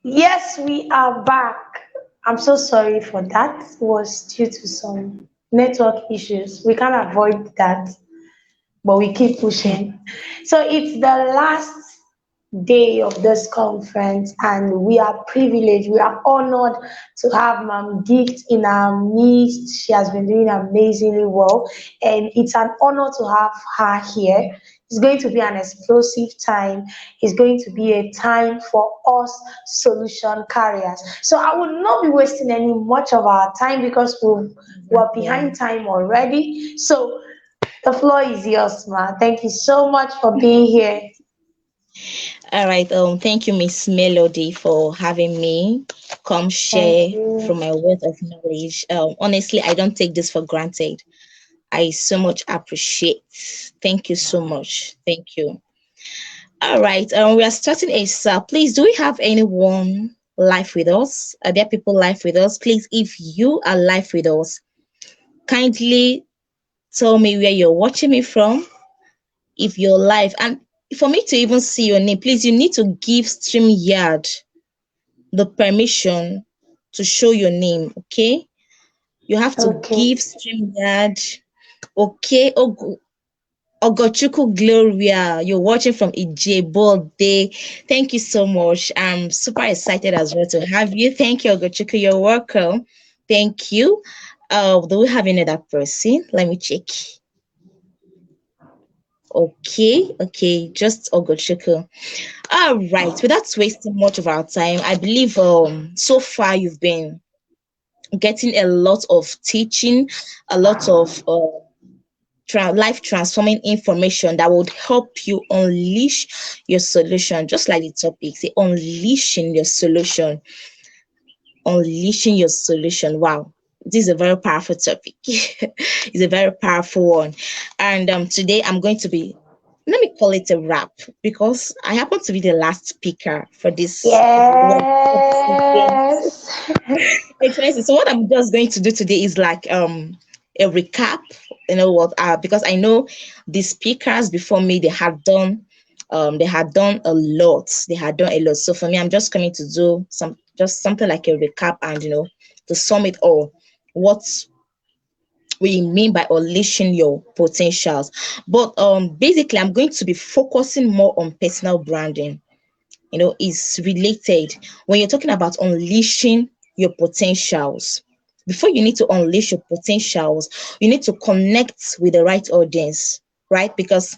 Yes, we are back. I'm so sorry for that. It was due to some network issues. We can't avoid that, but we keep pushing. So it's the last day of this conference, and we are privileged, we are honored to have Mom Gift in our midst. She has been doing amazingly well, and it's an honor to have her here. It's going to be an explosive time. It's going to be a time for us solution carriers. So I will not be wasting any much of our time because we're behind Exactly. time already. So the floor is yours, ma. Thank you so much for being here. All right. Thank you, Miss Melody, for having me come Thank share you. from my wealth of knowledge. Honestly, I don't take this for granted. I so much appreciate. Thank you so much. Thank you. All right. We are starting ASAP. Please, do we have anyone live with us? Are there people live with us? Please, if you are live with us, kindly tell me where you're watching me from. If you're live, and for me to even see your name, please, you need to give StreamYard the permission to show your name. Okay, you have to Okay. give StreamYard. Okay. Ogochuku Gloria, you're watching from Ijebode. Thank you so much. I'm super excited as well to have you. Thank you, Ogochuku. You're welcome. Thank you. Do we have another person? Let me check. Okay, just Ogochuku. All right. Without wasting much of our time, I believe so far you've been getting a lot of teaching, a lot of life transforming information that would help you unleash your solution, just like the topic say, unleashing your solution. Unleashing your solution. Wow, this is a very powerful topic. It's a very powerful one. And today I'm going to be, let me call it a wrap, because I happen to be the last speaker for this workshop today. Yes. Expensive. So what I'm just going to do today is like a recap. You know what? Because I know the speakers before me, they had done a lot. They had done a lot. So for me, I'm just coming to do something like a recap, and to sum it all. What we mean by unleashing your potentials. But basically, I'm going to be focusing more on personal branding. Is related. When you're talking about unleashing your potentials, before you need to unleash your potentials, you need to connect with the right audience, right? Because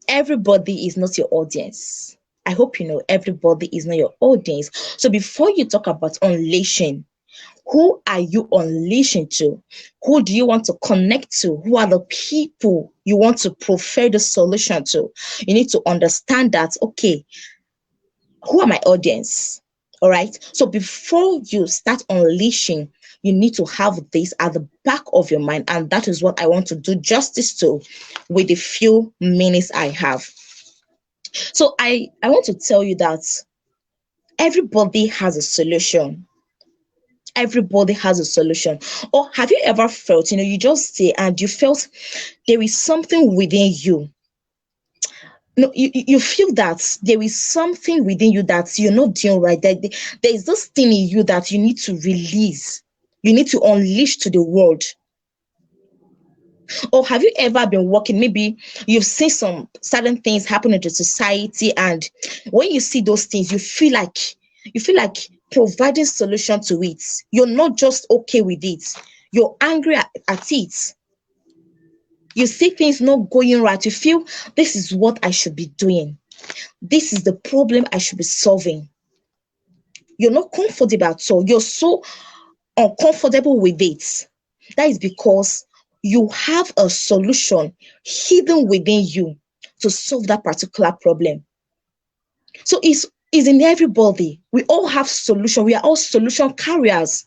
everybody is not your audience. I hope you know everybody is not your audience. So before you talk about unleashing, who are you unleashing to? Who do you want to connect to? Who are the people you want to prefer the solution to? You need to understand that, okay, who are my audience? All right. So before you start unleashing, you need to have this at the back of your mind. And that is what I want to do justice to with the few minutes I have. So I want to tell you that everybody has a solution. Everybody has a solution. Or have you ever felt, you just say and you felt there is something within you. No, you feel that there is something within you that you're not doing right. That there is this thing in you that you need to release, you need to unleash to the world. Or have you ever been working? Maybe you've seen some certain things happen in the society, and when you see those things, you feel like providing solution to it. You're not just okay with it. You're angry at it. You see things not going right. You feel this is what I should be doing. This is the problem I should be solving. You're not comfortable at all. You're so uncomfortable with it. That is because you have a solution hidden within you to solve that particular problem. So it's in everybody. We all have solution. We are all solution carriers.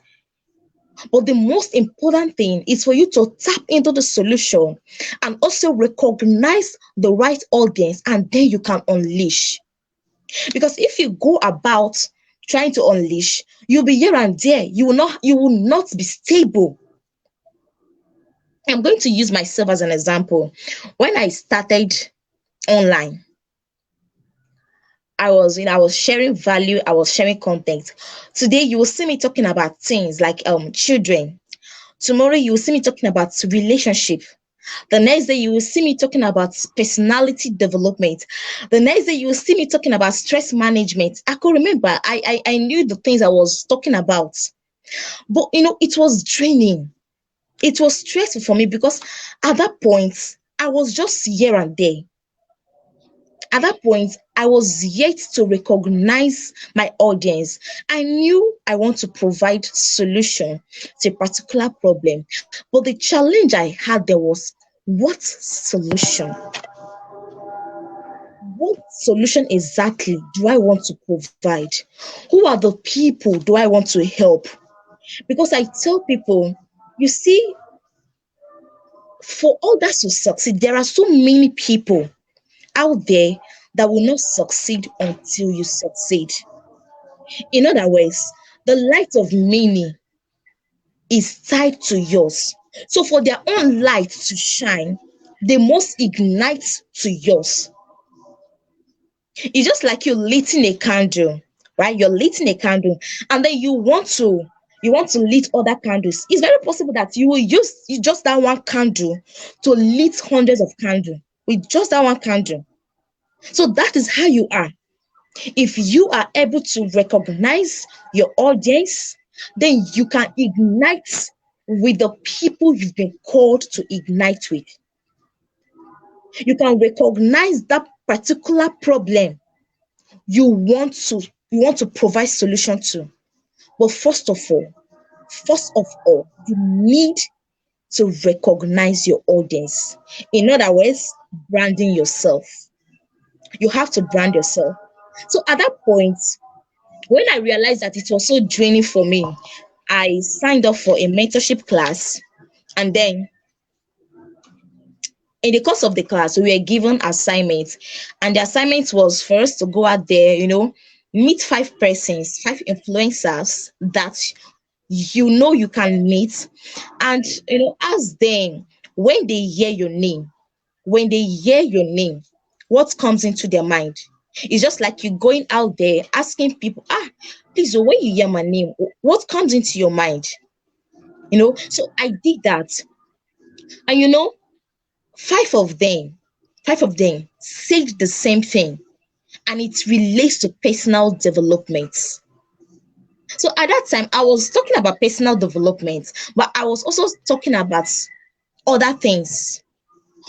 But the most important thing is for you to tap into the solution and also recognize the right audience, and then you can unleash. Because if you go about trying to unleash, you'll be here and there. You will not be stable. I'm going to use myself as an example. When I started online, I was sharing value, I was sharing content. Today you will see me talking about things like children. Tomorrow you will see me talking about relationship. The next day you will see me talking about personality development. The next day you will see me talking about stress management. I could remember I knew the things I was talking about. But it was draining. It was stressful for me because at that point I was just here and there. At that point, I was yet to recognize my audience. I knew I want to provide solution to a particular problem, but the challenge I had there was what solution? What solution exactly do I want to provide? Who are the people do I want to help? Because I tell people, you see, for others to succeed, there are so many people out there that will not succeed until you succeed. In other words, the light of many is tied to yours. So for their own light to shine, they must ignite to yours. It's just like you lighting a candle, right? You're lighting a candle, and then you want to lit other candles. It's very possible that you will use just that one candle to lit hundreds of candles with just that one candle. So that is how you are. If you are able to recognize your audience, then you can ignite with the people you've been called to ignite with. You can recognize that particular problem you want to you want to provide solution to. But first of all, you need to recognize your audience. In other words, branding yourself. You have to brand yourself. So at that point, when I realized that it was so draining for me, I signed up for a mentorship class. And then in the course of the class, we were given assignments. And the assignment was for us to go out there, meet five persons, five influencers that you can meet. And ask them when they hear your name, when they hear your name, what comes into their mind? It's just like you going out there asking people, please, when you hear my name, what comes into your mind? So I did that. And five of them, five of them said the same thing. And it relates to personal development. So at that time, I was talking about personal development, but I was also talking about other things.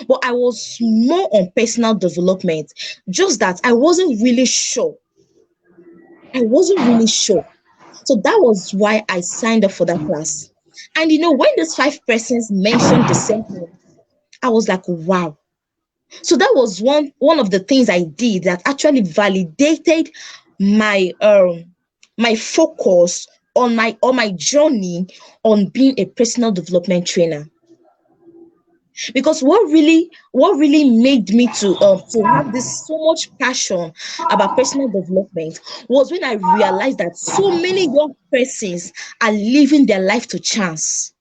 But I was more on personal development, just that I wasn't really sure. I wasn't really sure. So that was why I signed up for that class. And when these five persons mentioned the same thing, I was like, wow. So that was one of the things I did that actually validated my my focus on my journey on being a personal development trainer. Because what really made me to have this so much passion about personal development was when I realized that so many young persons are living their life to chance.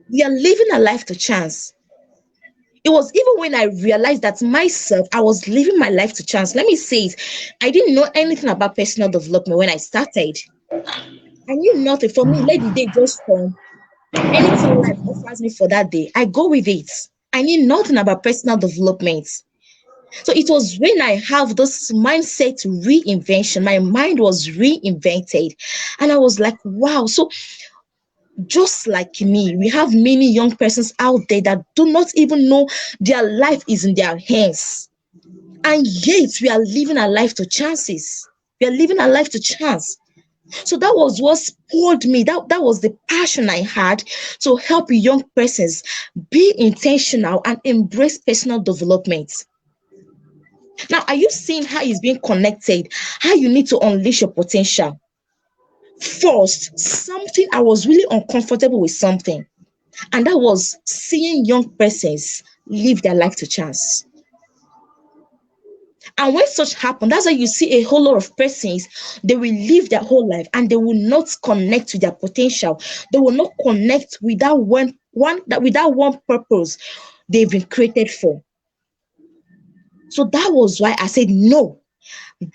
They are living a life to chance. It was even when I realized that myself, I was living my life to chance. Let me say it. I didn't know anything about personal development when I started. I knew nothing. For me, let the day just come. Anything life offers me for that day, I go with it. I knew nothing about personal development. So it was when I have this mindset reinvention, my mind was reinvented. And I was like, wow. So just like me, we have many young persons out there that do not even know their life is in their hands. And yet we are living our life to chances. We are living our life to chance. So that was what spurred me. That was the passion I had to help young persons be intentional and embrace personal development. Now, are you seeing how it's being connected? How you need to unleash your potential? First, something I was really uncomfortable with something, and that was seeing young persons live their life to chance. And when such happen, that's why you see a whole lot of persons, they will live their whole life and they will not connect to their potential. They will not connect with that one purpose they've been created for. So that was why I said, no,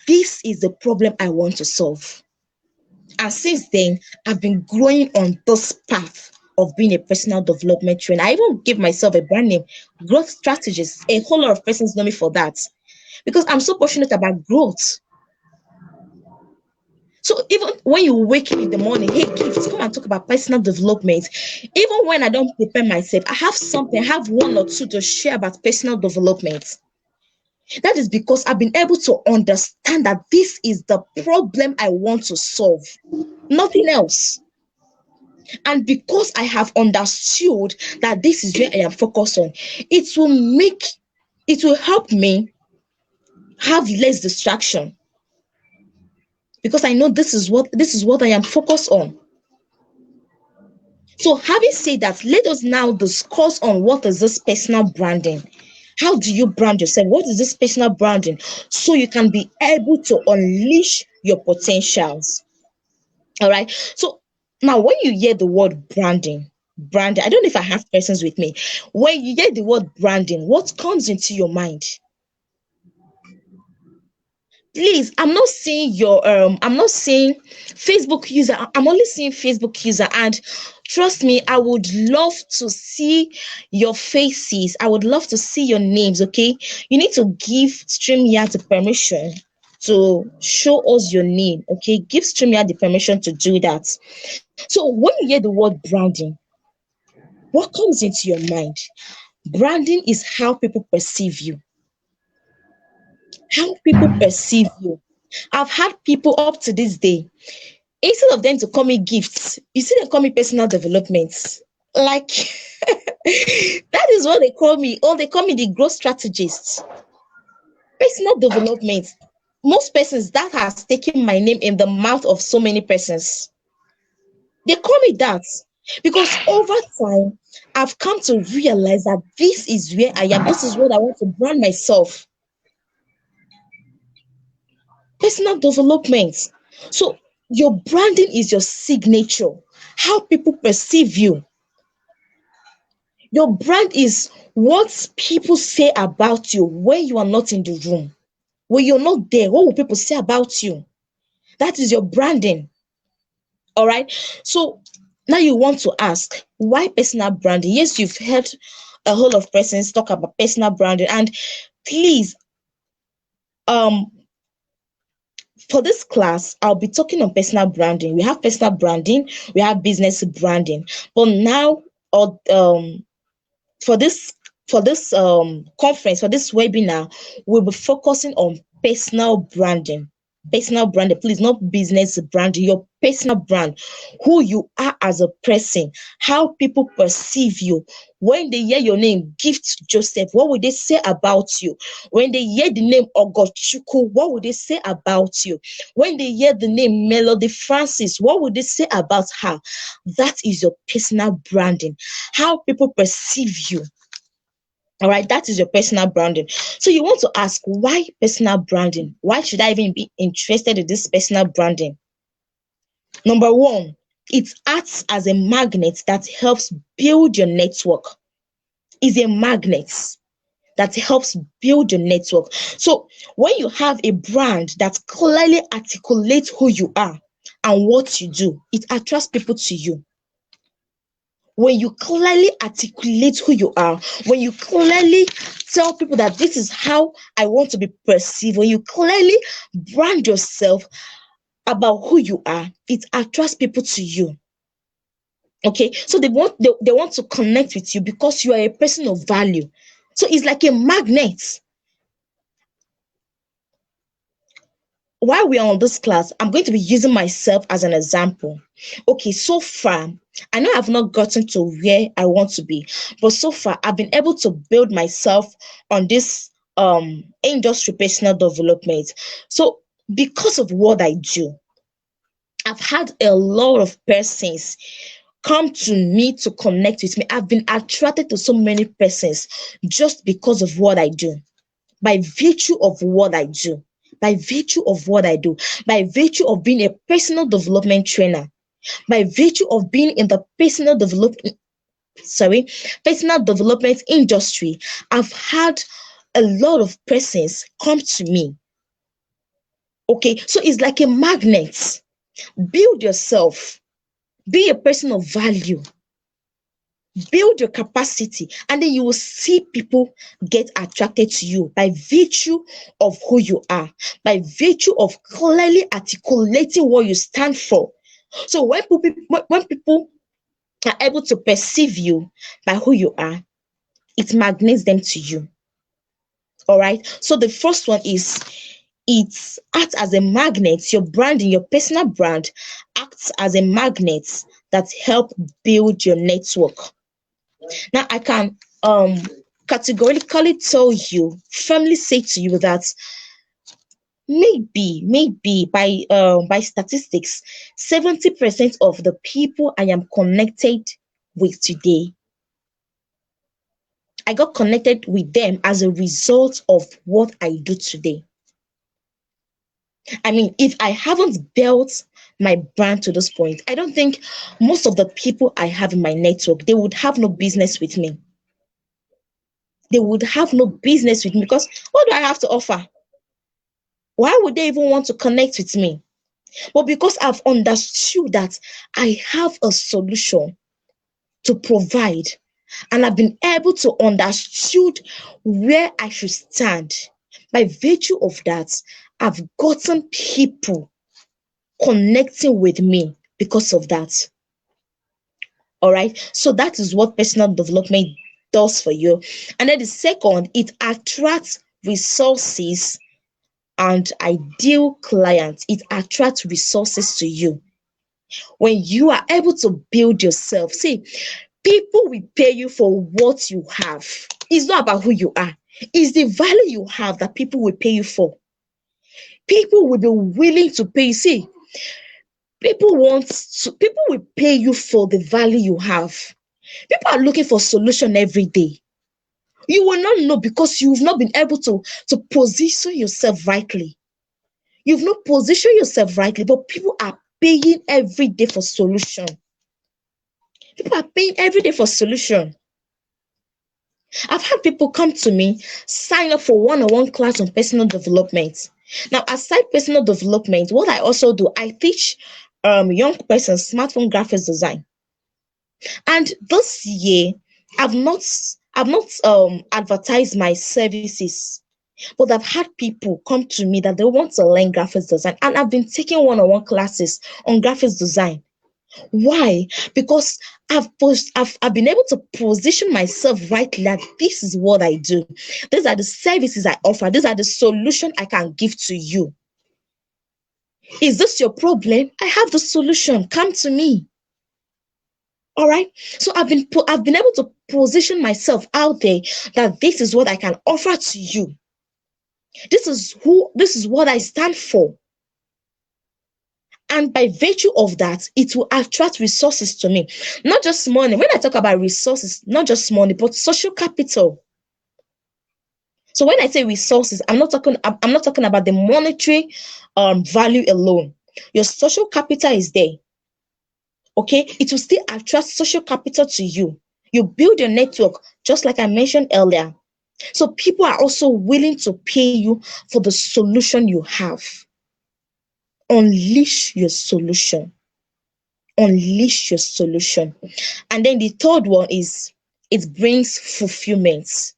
this is the problem I want to solve. And since then, I've been growing on this path of being a personal development trainer. I even give myself a brand name, growth strategist. A whole lot of persons know me for that because I'm so passionate about growth. So even when you wake up in the morning, hey kids, come and talk about personal development. Even when I don't prepare myself, I have something, I have one or two to share about personal development. That is because I've been able to understand that this is the problem I want to solve, nothing else. And because I have understood that this is where I am focused on, it will make it will help me have less distraction because I know this is what I am focused on. So having said that, let us now discuss on what is this personal branding. How do you brand yourself? What is this personal branding? So you can be able to unleash your potentials. All right. So now when you hear the word branding, I don't know if I have persons with me. When you hear the word branding, what comes into your mind? Please, I'm not seeing Facebook user. I'm only seeing Facebook user, and trust me, I would love to see your faces. I would love to see your names. Okay, you need to give StreamYard the permission to show us your name. Okay, give StreamYard the permission to do that. So when you hear the word branding, what comes into your mind? Branding is how people perceive you. How people perceive you. I've had people up to this day, instead of them to call me gifts, you see, they call me personal development. Like, that is what they call me. Or they call me the growth strategist. Personal development. Most persons, that has taken my name in the mouth of so many persons. They call me that because over time, I've come to realize that this is where I am. This is what I want to brand myself. Personal development. So your branding is your signature, how people perceive you. Your brand is what people say about you when you are not in the room. When you're not there, what will people say about you? That is your branding. All right. So now you want to ask, why personal branding? Yes, you've heard a whole of persons talk about personal branding. And please, um, for this class, I'll be talking on personal branding. We have personal branding, we have business branding. But now, or for this conference, for this webinar, we'll be focusing on personal branding. Personal branding, please, not business branding, your personal brand, who you are as a person, how people perceive you. When they hear your name, Gift Joseph, what would they say about you? When they hear the name Ogochuku, what would they say about you? When they hear the name Melody Francis, what would they say about her? That is your personal branding, how people perceive you. All right, that is your personal branding. So you want to ask, why personal branding? Why should I even be interested in this personal branding? Number one, it acts as a magnet that helps build your network. Is a magnet that helps build your network. So when you have a brand that clearly articulates who you are and what you do, it attracts people to you. When you clearly articulate who you are, when you clearly tell people that this is how I want to be perceived, when you clearly brand yourself about who you are, it attracts people to you. Okay, so they want to connect with you because you are a person of value. So it's like a magnet. While we are on this class, I'm going to be using myself as an example. Okay, so far, I know I've not gotten to where I want to be, but so far, I've been able to build myself on this industry personal development. So because of what I do, I've had a lot of persons come to me to connect with me. I've been attracted to so many persons just because of what I do, by virtue of what I do, by virtue of what I do, by virtue of being a personal development trainer, by virtue of being in the personal development industry. I've had a lot of persons come to me. Okay, so it's like a magnet. Build yourself, be a person of value, build your capacity, and then you will see people get attracted to you by virtue of who you are, by virtue of clearly articulating what you stand for. So when people are able to perceive you by who you are, it magnates them to you. All right. So the first one is it acts as a magnet. Your branding, your personal brand acts as a magnet that help build your network. Now I can categorically tell you, firmly say to you that maybe by statistics, 70% of the people I am connected with today, I got connected with them as a result of what I do today. I mean, if I haven't built my brand to this point, I don't think most of the people I have in my network, they would have no business with me. They would have no business with me because what do I have to offer? Why would they even want to connect with me? But because I've understood that I have a solution to provide, and I've been able to understood where I should stand. By virtue of that, I've gotten people connecting with me because of that. All right. So that is what personal development does for you. And then the second, it attracts resources and ideal clients. It attracts resources to you. When you are able to build yourself, see, people will pay you for what you have. It's not about who you are, it's the value you have that people will pay you for. People will be willing to pay. See, people will pay you for the value you have. People are looking for solution every day. You will not know because you've not been able to position yourself rightly. You've not positioned yourself rightly, but people are paying every day for solution. People are paying every day for solution. I've had people come to me, sign up for one-on-one class on personal development. Now, aside personal development, what I also do, I teach young persons smartphone graphics design. And this year, I've not advertised my services, but I've had people come to me that they want to learn graphics design, and I've been taking one-on-one classes on graphics design. Why? Because I've been able to position myself rightly that this is what I do. These are the services I offer. These are the solution I can give to you. Is this your problem? I have the solution. Come to me. All right. So I've been able to position myself out there that this is what I can offer to you. This is what I stand for. And by virtue of that, it will attract resources to me. Not just money. When I talk about resources, not just money, but social capital. So when I say resources, I'm not talking about the monetary value alone. Your social capital is there. Okay, it will still attract social capital to you. You build your network, just like I mentioned earlier. So people are also willing to pay you for the solution you have. Unleash your solution. Unleash your solution. And then the third one is it brings fulfillment.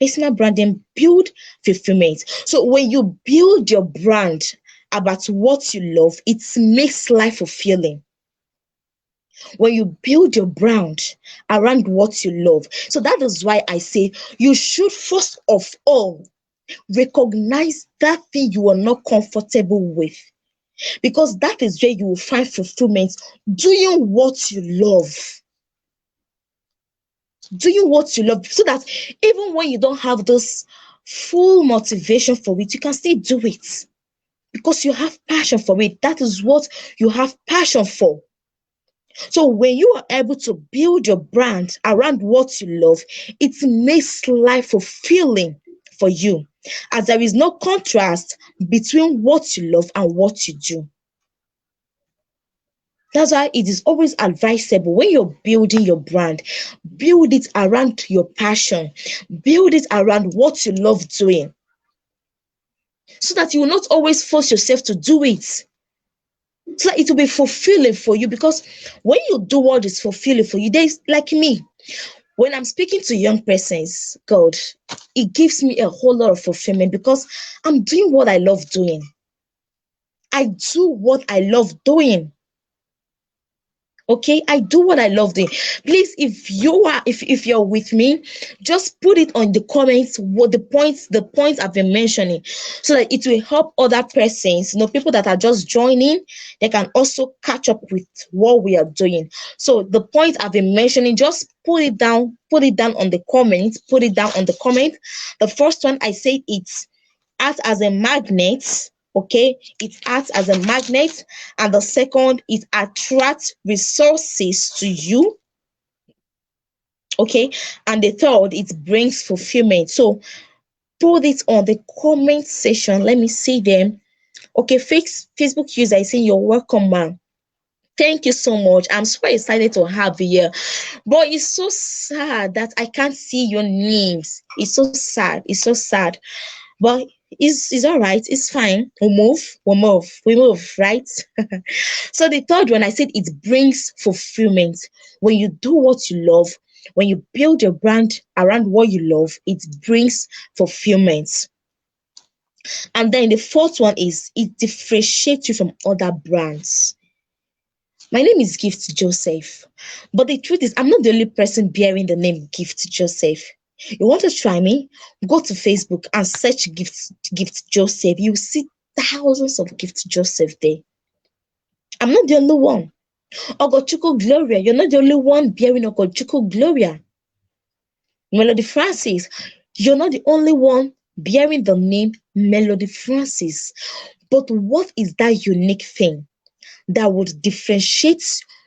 Personal branding build fulfillment. So when you build your brand about what you love, it makes life fulfilling. When you build your brand around what you love. So that is why I say you should first of all recognize that thing you are not comfortable with, because that is where you will find fulfillment. Doing what you love. Doing what you love, so that even when you don't have this full motivation for it, you can still do it because you have passion for it. That is what you have passion for. So when you are able to build your brand around what you love, it makes life fulfilling for you, as there is no contrast between what you love and what you do. That's why it is always advisable when you're building your brand, build it around your passion, build it around what you love doing, so that you will not always force yourself to do it. So that it will be fulfilling for you, because when you do what is fulfilling for you, there's like me. When I'm speaking to young persons, God, it gives me a whole lot of fulfillment because I'm doing what I love doing. I do what I love doing. Okay, I do what I love doing. Please, if you're with me, just put it on the comments what the points I've been mentioning, so that it will help other persons, people that are just joining, they can also catch up with what we are doing. So the point I've been mentioning, just put it down on the comment, put it down on the comment. The first one, I said it's acts as a magnet. Okay, it acts as a magnet. And the second, it attracts resources to you. Okay, and the third, it brings fulfillment. So put it on the comment section, let me see them. Okay, Facebook user is saying you're welcome, ma'am. Thank you so much. I'm so excited to have you here. But it's so sad that I can't see your names. It's so sad. It's so sad. But it's all right. It's fine. We move, right? So the third one, I said it brings fulfillment. When you do what you love, when you build your brand around what you love, it brings fulfillment. And then the fourth one is it differentiates you from other brands. My name is Gift Joseph. But the truth is, I'm not the only person bearing the name Gift Joseph. You want to try me? Go to Facebook and search Gift Joseph. You see thousands of Gift Joseph there. I'm not the only one. Ogochukwu Gloria, you're not the only one bearing Ogochukwu Gloria. Melody Francis, you're not the only one bearing the name Melody Francis. But what is that unique thing that would differentiate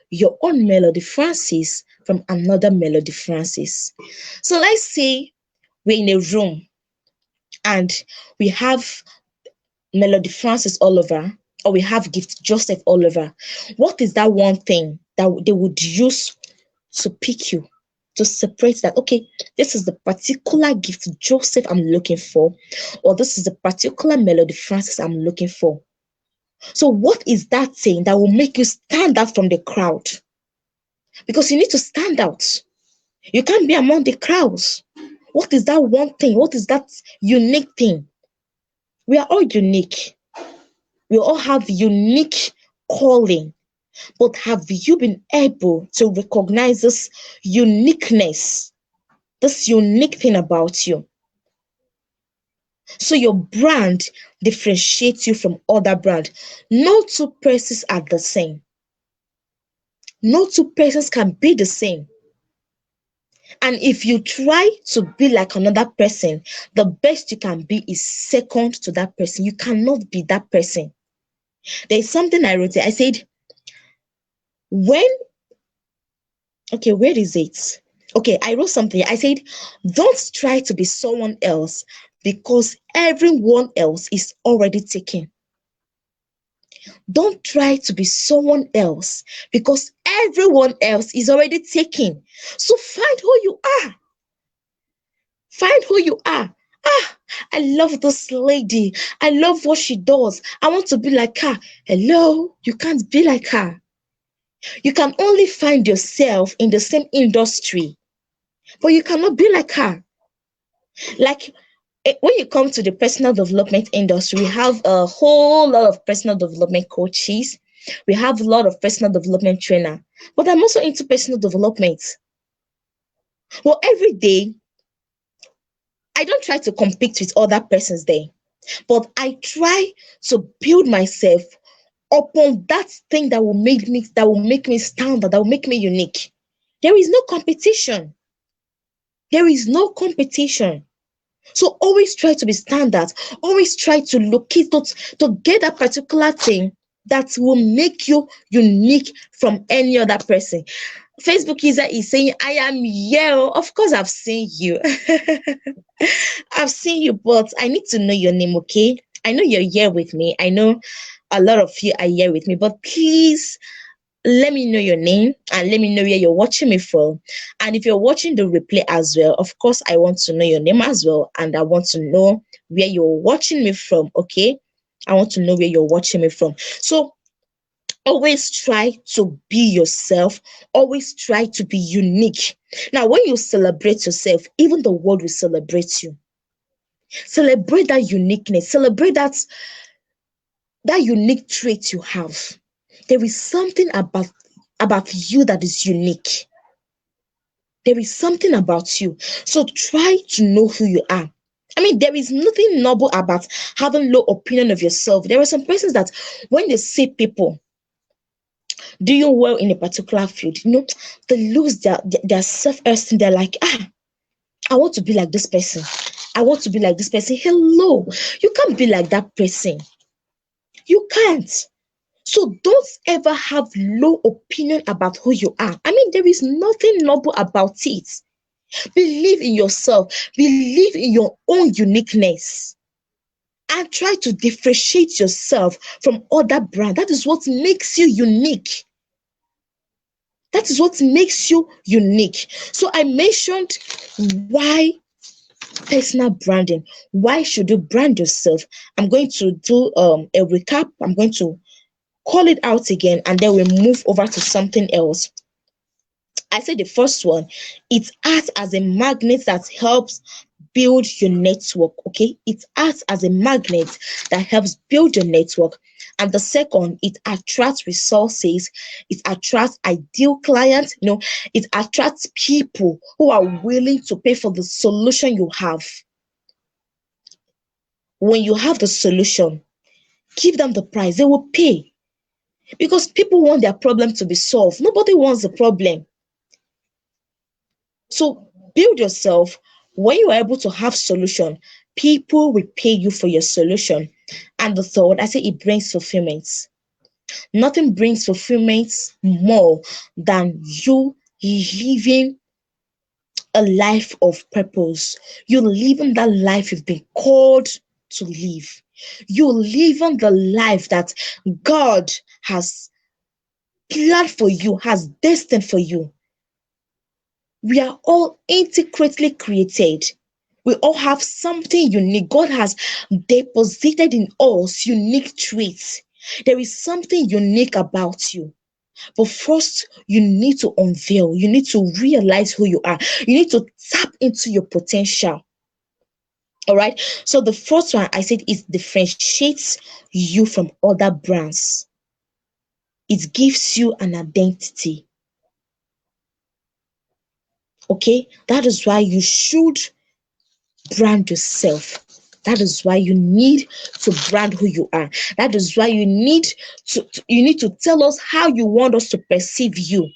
your own Melody Francis from another Melody Francis? So let's say we're in a room and we have Melody Francis all over, or we have Gift Joseph all over. What is that one thing that they would use to pick you, to separate that? Okay, this is the particular Gift Joseph I'm looking for, or this is the particular Melody Francis I'm looking for. So what is that thing that will make you stand out from the crowd? Because you need to stand out. You can't be among the crowds. What is that one thing? What is that unique thing? We are all unique. We all have unique calling. But have you been able to recognize this uniqueness, this unique thing about you? So your brand differentiates you from other brands. No two persons are the same. No two persons can be the same. And if you try to be like another person, the best you can be is second to that person. You cannot be that person. There's something I wrote. I said, when, okay, where is it? Okay, I wrote something. I said, don't try to be someone else because everyone else is already taken. Don't try to be someone else because everyone else is already taken. So find who you are. Find who you are. Ah, I love this lady. I love what she does. I want to be like her. Hello, you can't be like her. You can only find yourself in the same industry, but you cannot be like her. Like when you come to the personal development industry, we have a whole lot of personal development coaches. We have a lot of personal development trainer. But I'm also into personal development. Well, every day, I don't try to compete with other persons there, but I try to build myself upon that thing that will make me stand out, that will make me unique. There is no competition. There is no competition. So always try to be standard. Always try to locate to get that particular thing that will make you unique from any other person. Facebook user is saying, I am here. Of course, I've seen you. I've seen you, but I need to know your name, okay? I know you're here with me. I know a lot of you are here with me, but please let me know your name and let me know where you're watching me from. And if you're watching the replay as well, of course, I want to know your name as well. And I want to know where you're watching me from. Okay. I want to know where you're watching me from. So always try to be yourself. Always try to be unique. Now, when you celebrate yourself, even the world will celebrate you. Celebrate that uniqueness. Celebrate that unique trait you have. There is something about you that is unique. There is something about you. So try to know who you are. I mean, there is nothing noble about having low opinion of yourself. There are some persons that when they see people doing well in a particular field, they lose their self-esteem. They're like, I want to be like this person. I want to be like this person. Hello, you can't be like that person. You can't. So don't ever have low opinion about who you are. I mean, there is nothing noble about it. Believe in yourself. Believe in your own uniqueness. And try to differentiate yourself from other brands. That is what makes you unique. That is what makes you unique. So I mentioned why personal branding. Why should you brand yourself? I'm going to do a recap. I'm going to call it out again, and then we move over to something else. I said the first one, it acts as a magnet that helps build your network. Okay, it acts as a magnet that helps build your network. And the second, it attracts resources, it attracts ideal clients, it attracts people who are willing to pay for the solution you have. When you have the solution, give them the price, they will pay. Because people want their problem to be solved. Nobody wants the problem. So build yourself. When you are able to have solution, people will pay you for your solution. And the third, I say it brings fulfillment. Nothing brings fulfillment more than you living a life of purpose. You living that life you've been called to live. You living the life that God has planned for you, has destined for you. We are all intricately created. We all have something unique. God has deposited in us unique traits. There is something unique about you. But first, you need to unveil, you need to realize who you are, you need to tap into your potential. All right. So, the first one I said is differentiates you from other brands, it gives you an identity. Okay. That is why you should brand yourself. That is why you need to brand who you are. That is why you need to tell us how you want us to perceive you.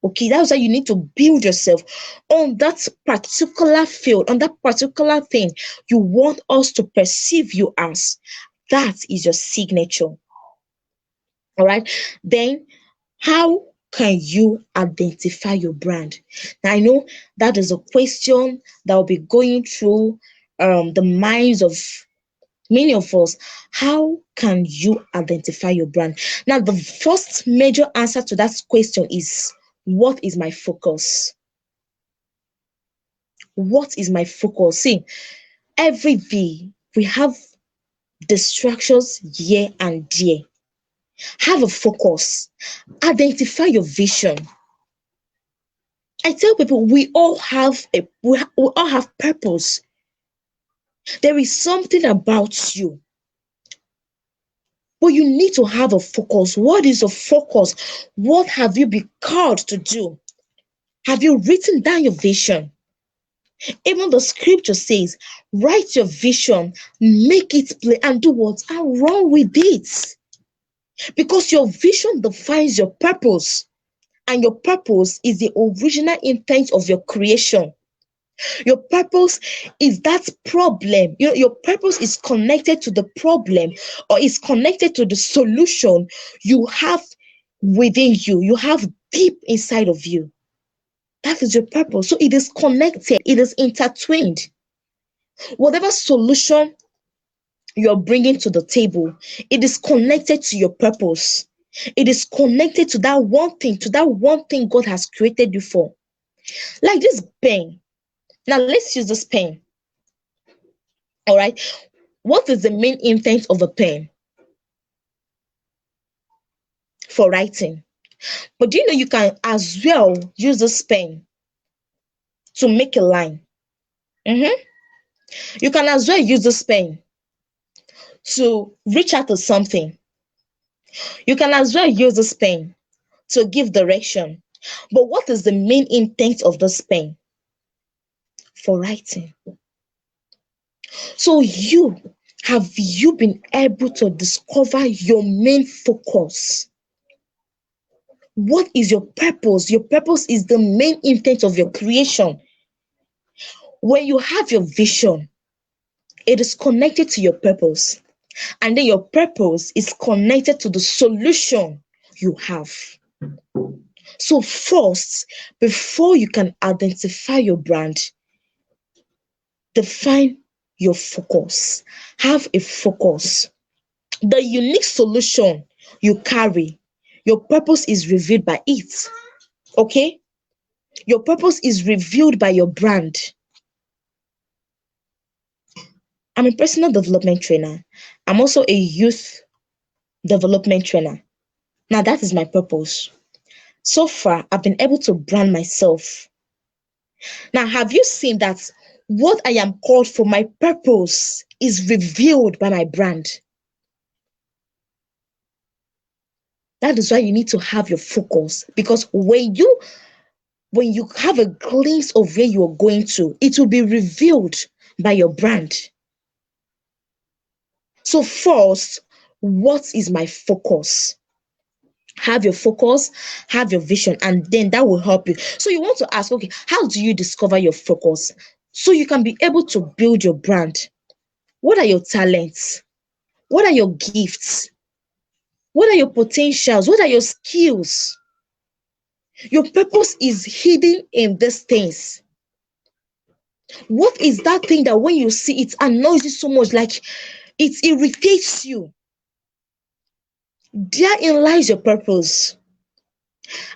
Okay, that's why you need to build yourself on that particular field, on that particular thing you want us to perceive you as. That is your signature. All right. Then, how can you identify your brand? Now, I know that is a question that will be going through the minds of many of us. How can you identify your brand? Now, the first major answer to that question is, what is my focus? What is my focus? See, every day we have distractions here and there. Have a focus. Identify your vision. I tell people we all have purpose. There is something about you. But you need to have a focus. What is a focus? What have you been called to do? Have you written down your vision? Even the scripture says, write your vision, make it plain, and do what? And run with it. Because your vision defines your purpose, and your purpose is the original intent of your creation. Your purpose is that problem. Your purpose is connected to the problem, or is connected to the solution you have within you, you have deep inside of you. That is your purpose. So it is connected, it is intertwined. Whatever solution you're bringing to the table, it is connected to your purpose. It is connected to that one thing God has created you for. Like this pen. Now let's use this pen. All right. What is the main intent of a pen? For writing. But do you know you can as well use this pen to make a line? Mhm. You can as well use this pen to reach out to something. You can as well use this pen to give direction. But what is the main intent of this pen? For writing. So have you been able to discover your main focus? What is your purpose? Your purpose is the main intent of your creation. When you have your vision, it is connected to your purpose. And then your purpose is connected to the solution you have. So, first, before you can identify your brand, define your focus. Have a focus. The unique solution you carry, your purpose is revealed by it. Okay? Your purpose is revealed by your brand. I'm a personal development trainer. I'm also a youth development trainer. Now, that is my purpose. So far, I've been able to brand myself. Now, have you seen that what I am called for, my purpose, is revealed by my brand? That is why you need to have your focus, because when you have a glimpse of where you are going to, it will be revealed by your brand. So first, what is my focus? Have your focus, have your vision, and then that will help you. So you want to ask, okay, how do you discover your focus? So you can be able to build your brand. What are your talents? What are your gifts? What are your potentials? What are your skills? Your purpose is hidden in these things. What is that thing that when you see it annoys you so much, like it irritates you? Therein lies your purpose.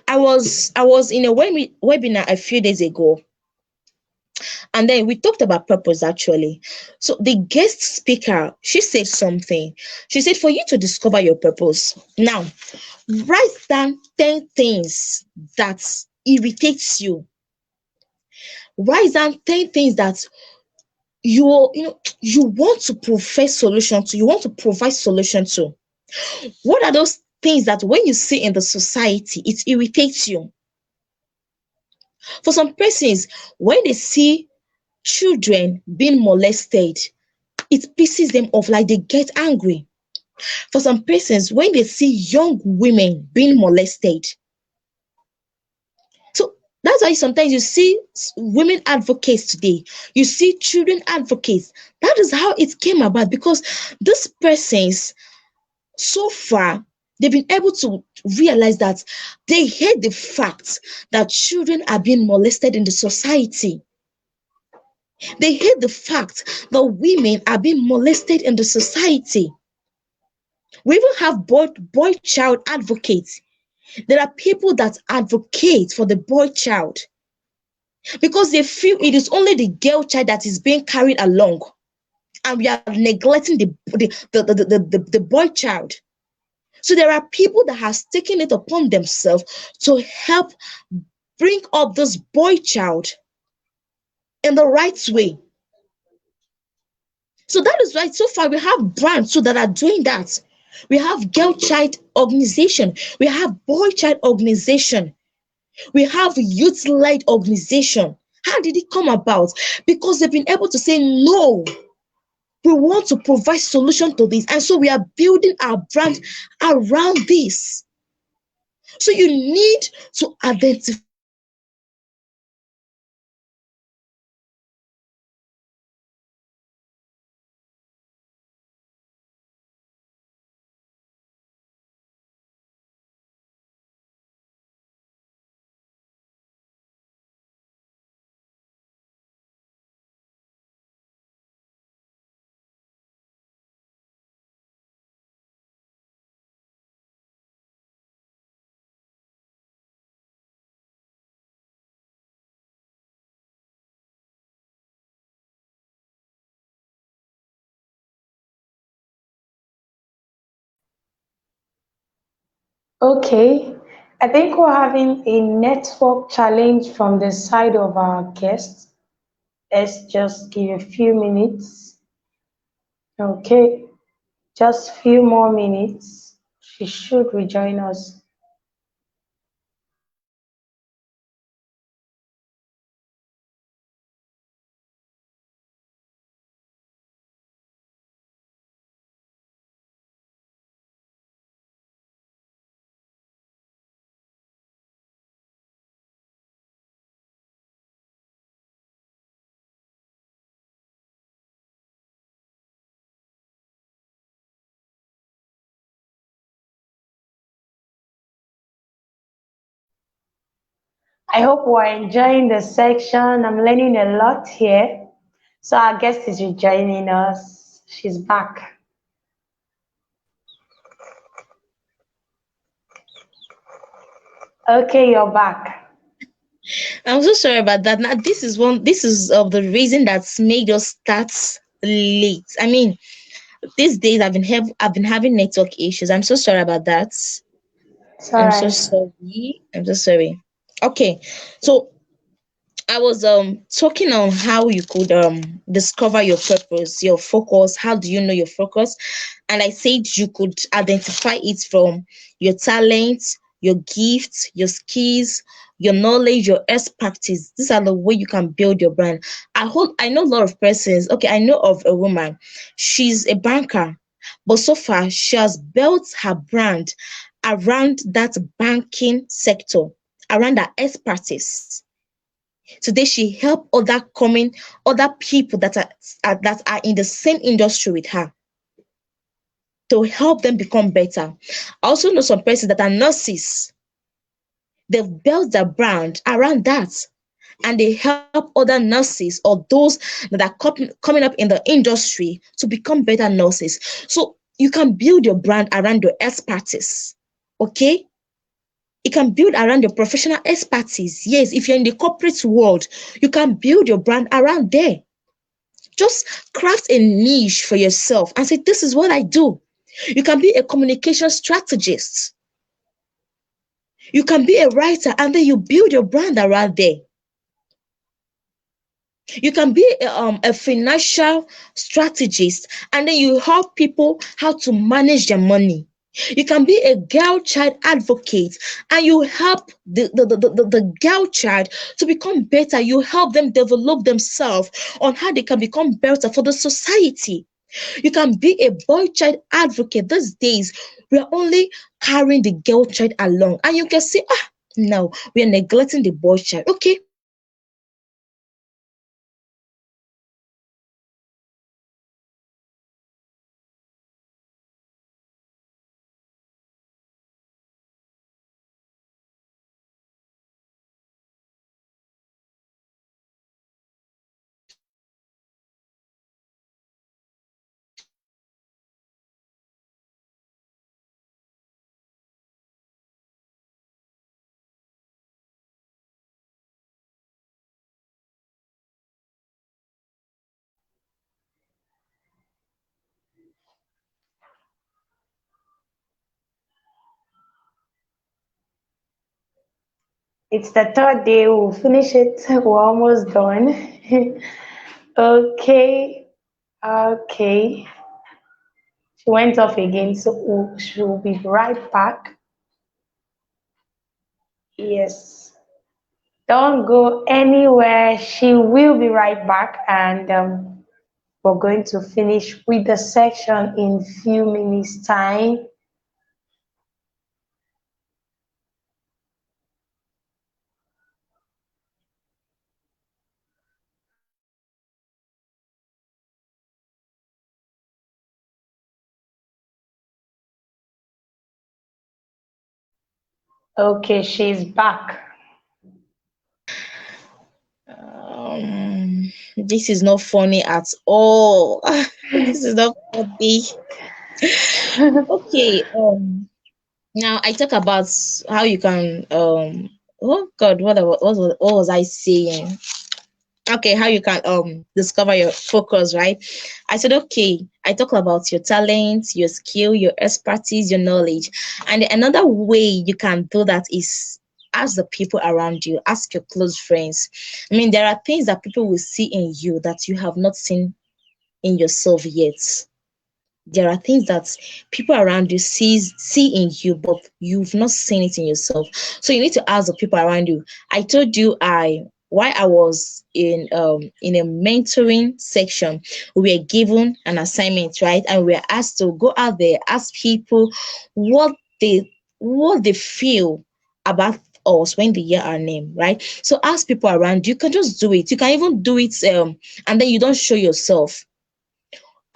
I was in a webinar a few days ago, and then we talked about purpose actually. So the guest speaker, she said something. She said, for you to discover your purpose, now write down 10 things that irritates you. Write down 10 things that you want to provide solution to, you want to provide solution to. What are those things that when you see in the society, it irritates you? For some persons, when they see children being molested, it pisses them off, like they get angry. For some persons, when they see young women being molested, so that's why sometimes you see women advocates today, you see children advocates. That is how it came about, because these persons, so far, they've been able to realize that they hate the fact that children are being molested in the society. They hate the fact that women are being molested in the society. We even have boy child advocates. There are people that advocate for the boy child because they feel it is only the girl child that is being carried along, and we are neglecting the boy child. So there are people that has taken it upon themselves to help bring up this boy child in the right way. So that is why so far we have brands so that are doing that. We have girl child organization, we have boy child organization, we have youth-led organization. How did it come about? Because they've been able to say no. We want to provide solution to this, and so we are building our brand around this. So you need to identify Okay. I think we're having a network challenge from the side of our guests. Let's just give a few minutes. Okay. Just few more minutes. She should rejoin us. I hope we're enjoying the section. I'm learning a lot here. So our guest is rejoining us. She's back. Okay, you're back. I'm so sorry about that. Now, this is of the reason that's made us start late. I mean, these days I've been having network issues. I'm so sorry about that. It's I'm all so right. sorry. I'm so sorry. Okay, so I was talking on how you could discover your purpose, your focus. How do you know your focus? And I said you could identify it from your talents, your gifts, your skills, your knowledge, your expertise. These are the way you can build your brand. I know a lot of persons. Okay, I know of a woman. She's a banker, but so far she has built her brand around that banking sector, around her expertise. Today she help other people that are in the same industry with her to help them become better. I also know some persons that are nurses. They've built their brand around that, and they help other nurses or those that are coming up in the industry to become better nurses. So you can build your brand around your expertise. Okay? You can build around your professional expertise. Yes, if you're in the corporate world, you can build your brand around there. Just craft a niche for yourself and say, this is what I do. You can be a communication strategist. You can be a writer and then you build your brand around there. You can be a financial strategist and then you help people how to manage their money. You can be a girl child advocate and you help the girl child to become better. You help them develop themselves on how they can become better for the society. You can be a boy child advocate. These days, we are only carrying the girl child along, and you can say, no, we are neglecting the boy child. Okay, you can be a boy child advocate. You can be a girl child advocate. You can be a boy child advocate. You can be a girl child advocate. You can be a boy child advocate. You can be a girl child advocate. You can be a boy child advocate. You can be a girl child advocate. You can be a boy child advocate. You can be a girl child advocate. You can be a boy child advocate. You can be a girl child advocate. You can be a boy child advocate. You can be a girl child advocate. You can be a boy child advocate. You can be a girl child advocate. You can be a boy child advocate. It's the third day. We'll finish it. We're almost done. Okay. Okay. She went off again, so she'll be right back. Yes. Don't go anywhere. She will be right back, and we're going to finish with the section in few minutes time. Okay, she's back. this is not funny at all. This is not funny. Okay, now I talk about how you can oh God, what was I saying? Okay, how you can discover your focus, right? I said, okay, I talk about your talents, your skill, your expertise, your knowledge. And another way you can do that is ask the people around you, ask your close friends. I mean, there are things that people will see in you that you have not seen in yourself yet. There are things that people around you see in you, but you've not seen it in yourself. So you need to ask the people around you. I told you while I was in a mentoring section, we were given an assignment, right? And we were asked to go out there, ask people what they what they feel about us when they hear our name, right? So ask people around you. You can just do it. You can even do it and then you don't show yourself.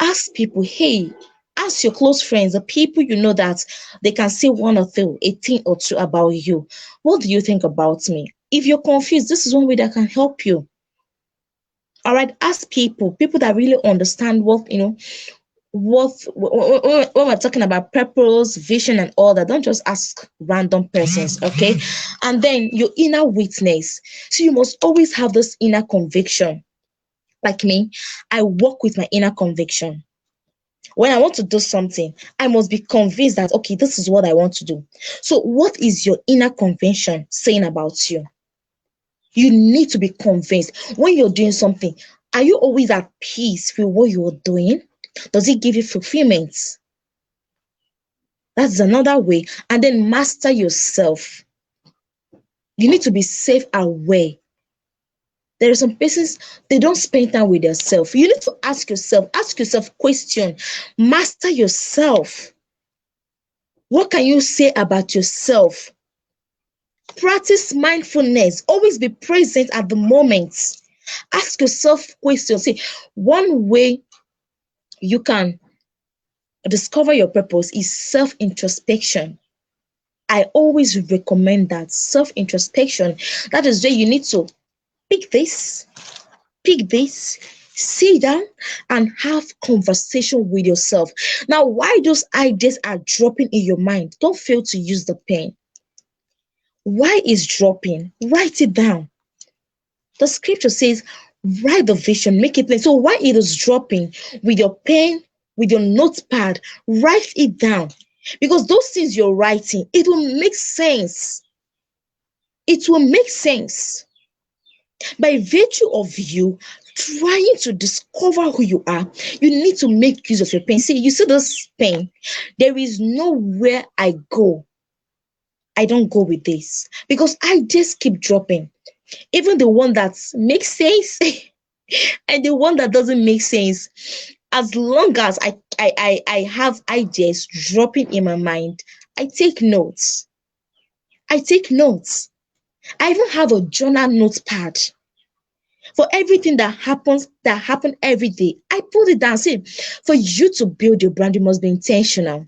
Ask people, hey, ask your close friends, the people you know that they can say one or two, a thing or two about you. What do you think about me? If you're confused, this is one way that can help you. All right, ask people that really understand what when we're talking about purpose, vision, and all that. Don't just ask random persons, okay? And then your inner witness. So you must always have this inner conviction. Like me, I work with my inner conviction. When I want to do something, I must be convinced that, okay, this is what I want to do. So, what is your inner conviction saying about you? You need to be convinced. When you're doing something, are you always at peace with what you're doing? Does it give you fulfillment? That's another way. And then master yourself. You need to be self aware. There are some persons, they don't spend time with themselves. You need to ask yourself question, master yourself. What can you say about yourself? Practice mindfulness. Always be present at the moment. Ask yourself questions. See, one way you can discover your purpose is self introspection. I always recommend that self introspection. That is where you need to pick this, pick this, sit down and have conversation with yourself. Now, why those ideas are dropping in your mind, don't fail to use the pen. Why is dropping? Write it down. The scripture says, write the vision, make it plain. So why it is dropping, with your pen, with your notepad, write it down. Because those things you're writing, it will make sense. It will make sense. By virtue of you trying to discover who you are, you need to make use of your pen. See, you see this pen, there is nowhere I go. I don't go with this because I just keep dropping. Even the one that makes sense and the one that doesn't make sense, as long as I have ideas dropping in my mind, I take notes. I take notes. I even have a journal notepad for everything that happen every day. I put it down. See, for you to build your brand, you must be intentional.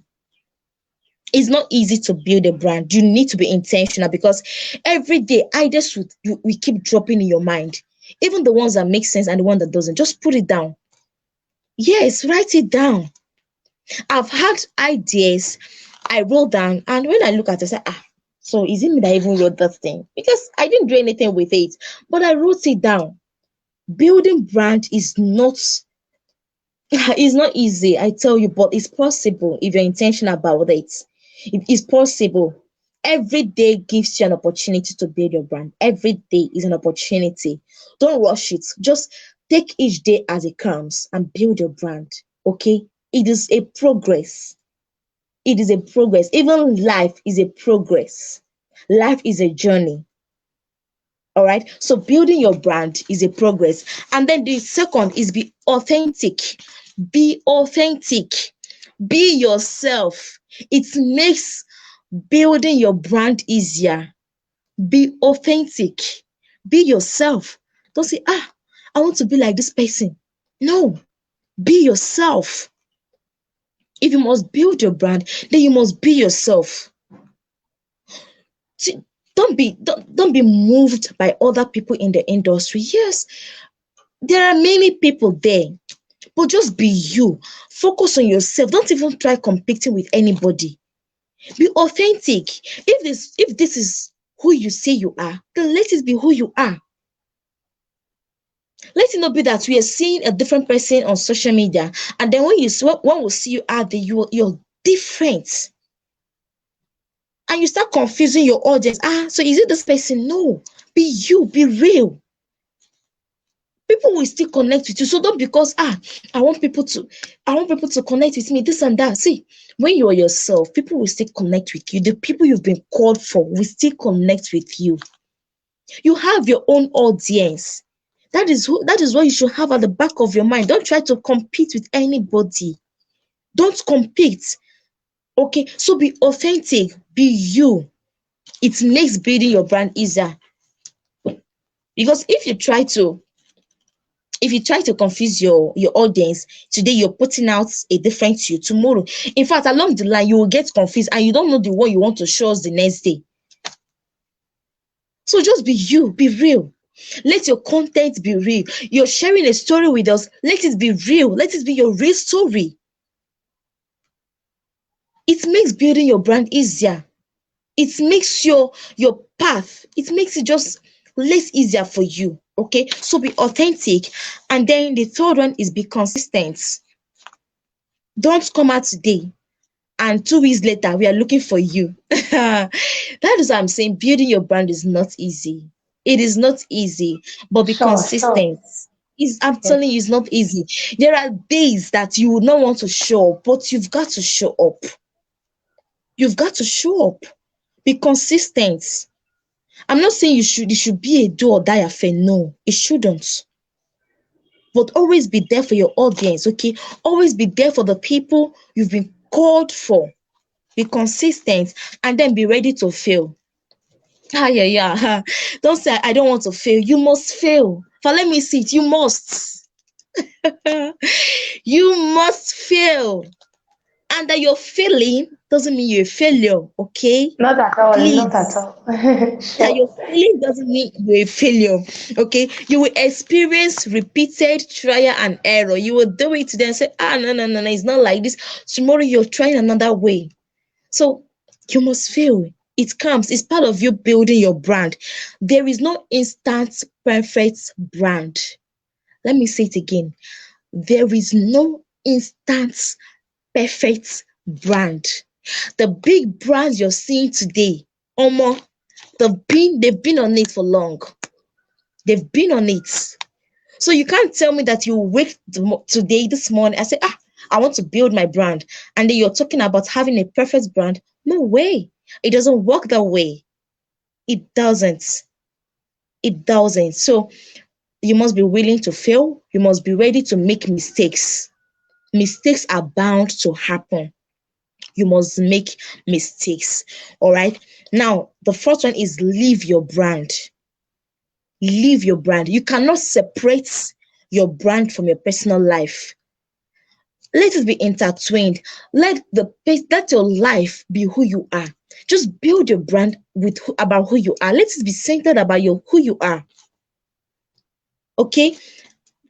It's not easy to build a brand. You need to be intentional because every day ideas we keep dropping in your mind. Even the ones that make sense and the one that doesn't. Just put it down. Yes, write it down. I've had ideas I wrote down, and when I look at it, I say, so is it me that even wrote that thing? Because I didn't do anything with it, but I wrote it down. Building brand is not it's not easy, I tell you, but it's possible if you're intentional about it. It is possible. Every day gives you an opportunity to build your brand. Every day is an opportunity. Don't rush it. Just take each day as it comes and build your brand. Okay? It is a progress. It is a progress. Even life is a progress. Life is a journey. All right. So building your brand is a progress. And then the second is be authentic. Be authentic. Be yourself. It makes building your brand easier. Be authentic. Be yourself. Don't say, I want to be like this person. No, be yourself. If you must build your brand, then you must be yourself. See, don't be moved by other people in the industry. Yes, there are many people there, but just be you. Focus on yourself. Don't even try competing with anybody. Be authentic. If this is who you say you are, then let it be who you are. Let it not be that we are seeing a different person on social media, and then when one will see you out there, you're different, and you start confusing your audience. So is it this person? No, be you, be real. People will still connect with you. So don't, because I want people to I want people to connect with me, this and that. See, when you are yourself, people will still connect with you. The people you've been called for will still connect with you. You have your own audience. That is what you should have at the back of your mind. Don't try to compete with anybody. Don't compete. Okay, so be authentic, be you. It makes building your brand easier. Because if you try to confuse your audience today, you're putting out a different you. Tomorrow, in fact, along the line, you will get confused and you don't know the one you want to show us the next day. So just be you, be real. Let your content be real. You're sharing a story with us, let it be real. Let it be your real story. It makes building your brand easier. It makes your path, it makes it just less easier for you. Okay, so be authentic. And then the third one is be consistent. Don't come out today and 2 weeks later we are looking for you. That is what I'm saying. Building your brand is not easy. It is not easy, but be Sure, sure. consistent. I'm telling you, Yes. it's not easy. There are days that you would not want to show up, but you've got to show up. You've got to show up. Be consistent. I'm not saying it should be a do or die affair. No, it shouldn't. But always be there for your audience, okay? Always be there for the people you've been called for. Be consistent, and then be ready to fail. Yeah, yeah. Don't say I don't want to fail. You must fail. For let me see it. You must. You must fail. And that you're failing doesn't mean you're a failure, okay? Not at all, not at Please. all. That Sure. you're failing doesn't mean you're a failure, okay? You will experience repeated trial and error. You will do it today and say, no, no, no, no, it's not like this. Tomorrow you're trying another way. So you must fail. It comes, it's part of you building your brand. There is no instant perfect brand. Let me say it again. There is no instant perfect brand. The big brands you're seeing today, Omo, they've been on it for long. They've been on it. So you can't tell me that you wake today, this morning, and say, I want to build my brand. And then you're talking about having a perfect brand. No way. It doesn't work that way. It doesn't. It doesn't. So you must be willing to fail. You must be ready to make mistakes. Mistakes are bound to happen. You must make mistakes. All right. Now, the first one is leave your brand. Leave your brand. You cannot separate your brand from your personal life. Let it be intertwined. Let your life be who you are. Just build your brand about who you are. Let it be centered about who you are. Okay?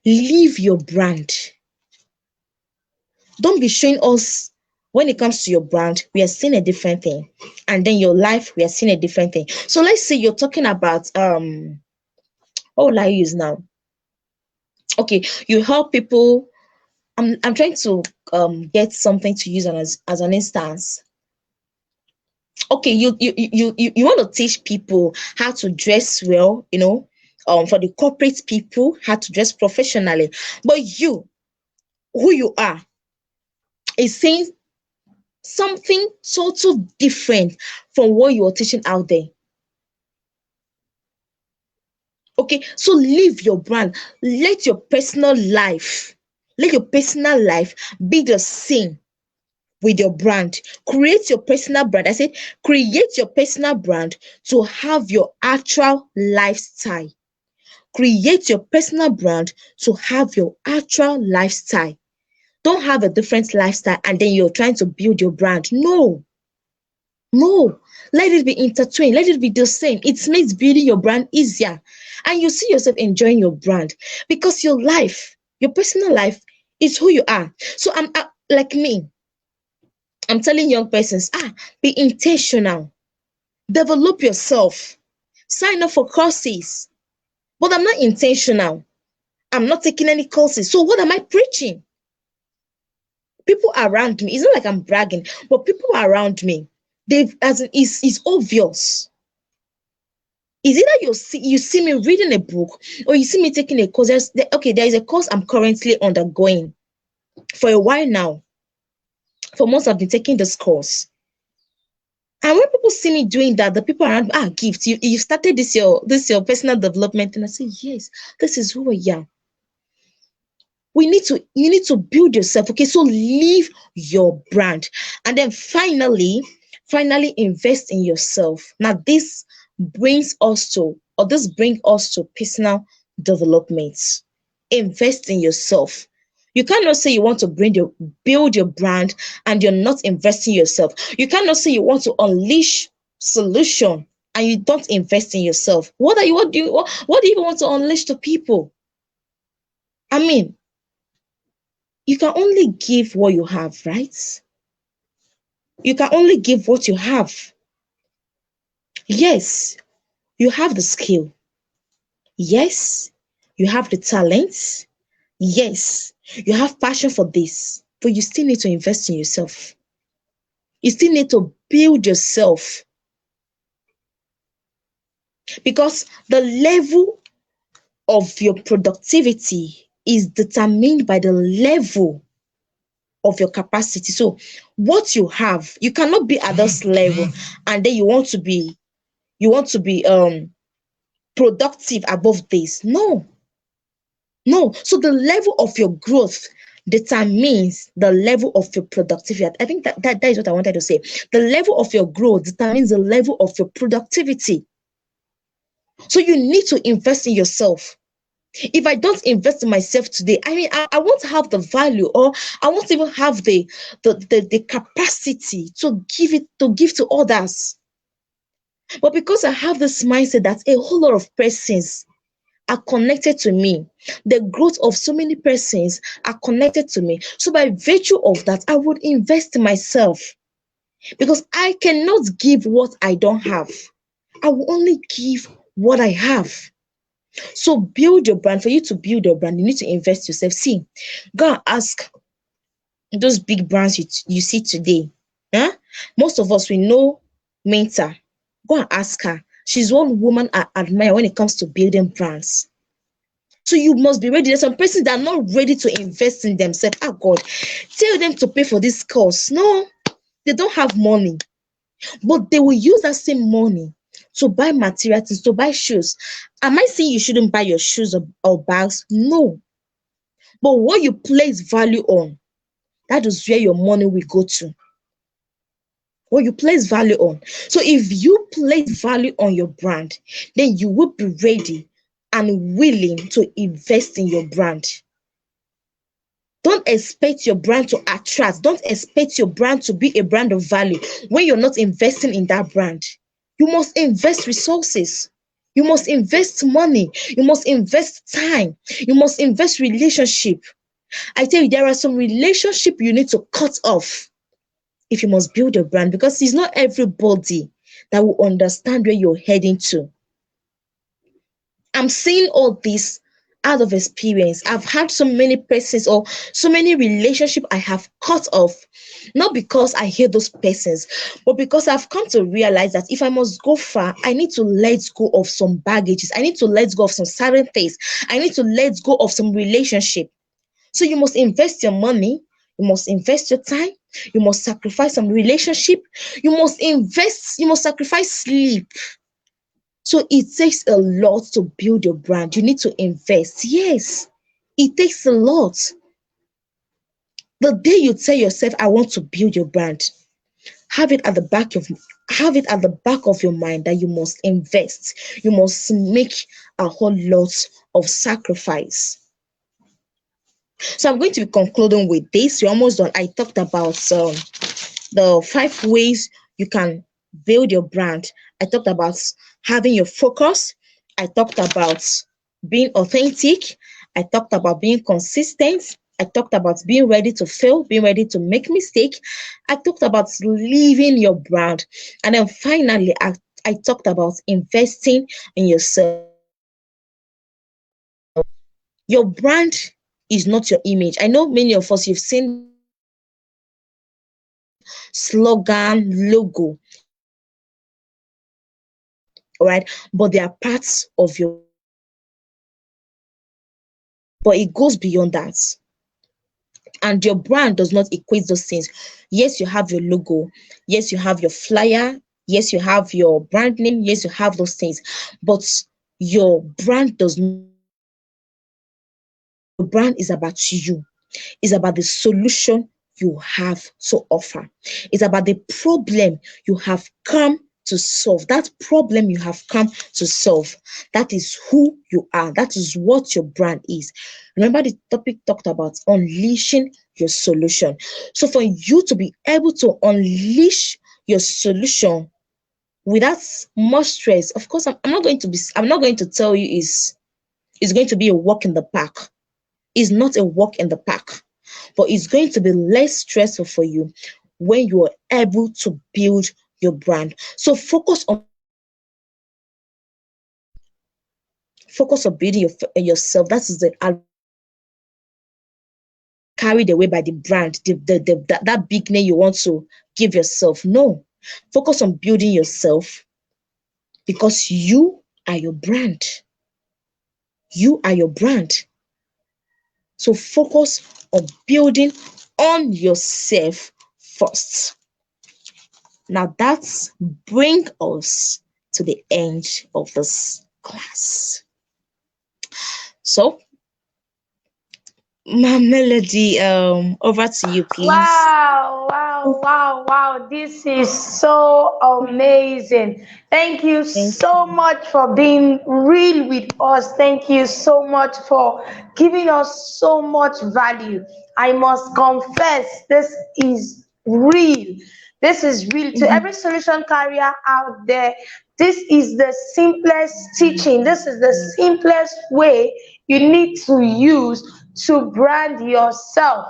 Leave your brand. Don't be showing us, when it comes to your brand, we are seeing a different thing. And then your life, we are seeing a different thing. So let's say you're talking about what will I use now? Okay, you help people. I'm trying to get something to use as an instance. Okay, you want to teach people how to dress well, for the corporate people, how to dress professionally. But who you are, is saying something total different from what you are teaching out there. Okay, so leave your brand. Let your personal life be the same with your brand. Create your personal brand. I said, create your personal brand to have your actual lifestyle. Create your personal brand to have your actual lifestyle. Don't have a different lifestyle and then you're trying to build your brand. No, no. Let it be intertwined. Let it be the same. It makes building your brand easier. And you see yourself enjoying your brand because your personal life is who you are. So I'm like me. I'm telling young persons, be intentional. Develop yourself. Sign up for courses. But I'm not intentional. I'm not taking any courses. So what am I preaching? People around me, it's not like I'm bragging, but people around me, they've as in, it's obvious. Is either you see me reading a book or you see me taking a course. There is a course I'm currently undergoing for a while now. For months I've been taking this course. And when people see me doing that, the people around me, Gift, you started this your personal development. And I say, yes, this is who I am. You need to build yourself. Okay, so leave your brand. And then finally invest in yourself. Now this brings us to personal development. Invest in yourself. You cannot say you want to build your brand and you're not investing in yourself. You cannot say you want to unleash solution and you don't invest in yourself. What do you even want to unleash to people? I mean, you can only give what you have, right? You can only give what you have. Yes, you have the skill. Yes, you have the talent. Yes, you have passion for this, but you still need to invest in yourself. You still need to build yourself because the level of your productivity is determined by the level of your capacity. So, what you have, you cannot be at this level and then you want to be productive above this. No, no. So the level of your growth determines the level of your productivity. I think that is what I wanted to say. The level of your growth determines the level of your productivity. So you need to invest in yourself. If I don't invest in myself today, I mean, I won't have the value, or I won't even have the capacity to give to others. But because I have this mindset that a whole lot of persons are connected to me, the growth of so many persons are connected to me. So by virtue of that, I would invest in myself because I cannot give what I don't have. I will only give what I have. So build your brand. For you to build your brand, you need to invest yourself. See, go and ask those big brands you see today. Huh? Most of us, we know Minta. Go and ask her. She's one woman I admire when it comes to building brands. So you must be ready. There's some persons that are not ready to invest in themselves. Oh God, tell them to pay for this course. No, they don't have money, but they will use that same money to buy materials, to buy shoes. Am I saying you shouldn't buy your shoes or bags? No. But what you place value on, that is where your money will go to. What you place value on. So if you place value on your brand, then you will be ready and willing to invest in your brand. Don't expect your brand to attract. Don't expect your brand to be a brand of value when you're not investing in that brand. You must invest resources. You must invest money. You must invest time. You must invest relationship. I tell you, there are some relationship you need to cut off if you must build a brand, because it's not everybody that will understand where you're heading to. I'm saying all this out of experience. I've had so many persons or so many relationships I have cut off, not because I hate those persons, but because I've come to realize that if I must go far, I need to let go of some baggages. I need to let go of some certain things. I need to let go of some relationship. So you must invest your money. You must invest your time. You must sacrifice some relationship. You must sacrifice sleep. So it takes a lot to build your brand. You need to invest. Yes, it takes a lot. The day you tell yourself, I want to build your brand, have it at the back of your mind that you must invest. You must make a whole lot of sacrifice. So I'm going to be concluding with this. We're almost done. I talked about the 5 ways you can build your brand. I talked about having your focus. I talked about being authentic. I talked about being consistent. I talked about being ready to fail, being ready to make mistake. I talked about living your brand. And then finally, I talked about investing in yourself. You Your brand is not your image. I know many of us, you've seen that slogan, logo, all right, but they are parts of your, but it goes beyond that. And your brand does not equate those things. Yes, you have your logo. Yes, you have your flyer. Yes, you have your brand name. Yes, you have those things. But your brand does not, your brand is about you. It's about the solution you have to offer. It's about the problem you have come to solve. That problem you have come to solve. That is who you are. That is what your brand is. Remember, the topic talked about unleashing your solution. So for you to be able to unleash your solution without much stress, of course, I'm not going to tell you is going to be a walk in the park. It's not a walk in the park, but it's going to be less stressful for you when you are able to build your brand. So focus on building yourself. That is the carried away by the brand, that big name you want to give yourself. No, focus on building yourself because you are your brand. You are your brand. So focus on building on yourself first. Now that's bring us to the end of this class. So, my Melody, over to you, please. Wow, wow, wow, wow. This is so amazing. Thank you Thank so you. much for being real with us. Thank you so much for giving us so much value. I must confess, this is real. This is real to every Mhm. solution carrier out there. This is the simplest teaching. This is the simplest way you need to use to brand yourself.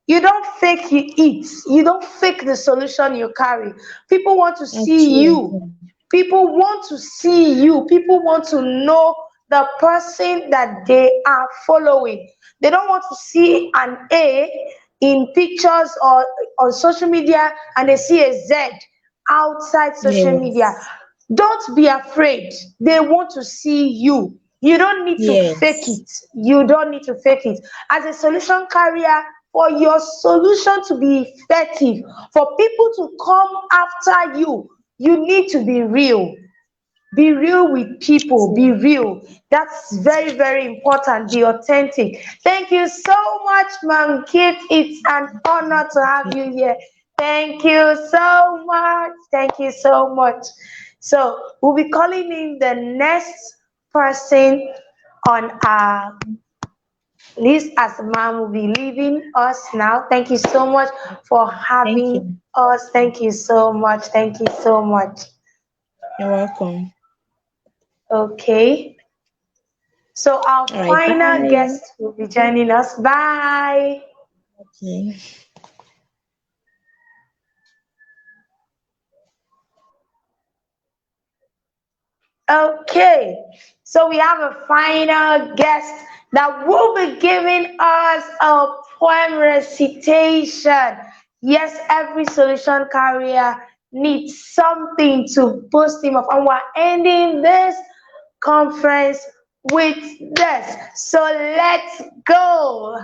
You don't fake you eat. You don't fake the solution you carry. People want to I see truly you. agree. People want to see you. People want to know the person that they are following. They don't want to see an A in pictures or on social media and they see a Z outside social media. Yes. Don't be afraid. They want to see you. You don't need to fake Yes. it. You don't need to fake it. As a solution carrier, for your solution to be effective, for people to come after you, you need to be real. Be real with people. Be True. real. That's very, very important. Be authentic. Thank you so much, Ma'am Kit. It's an honor to have you here. Thank you so much. Thank you so much. So we'll be calling in the next person on our list as ma'am will be leaving us now. Thank you so much for Thank having you. us. Thank you so much. Thank you so much. You're welcome. Okay. So our All right. final Bye. guest will be joining us. Bye. Okay. Okay. So we have a final guest that will be giving us a poem recitation. Yes, every solution carrier needs something to boost him up. And we're ending this conference with this. So let's go.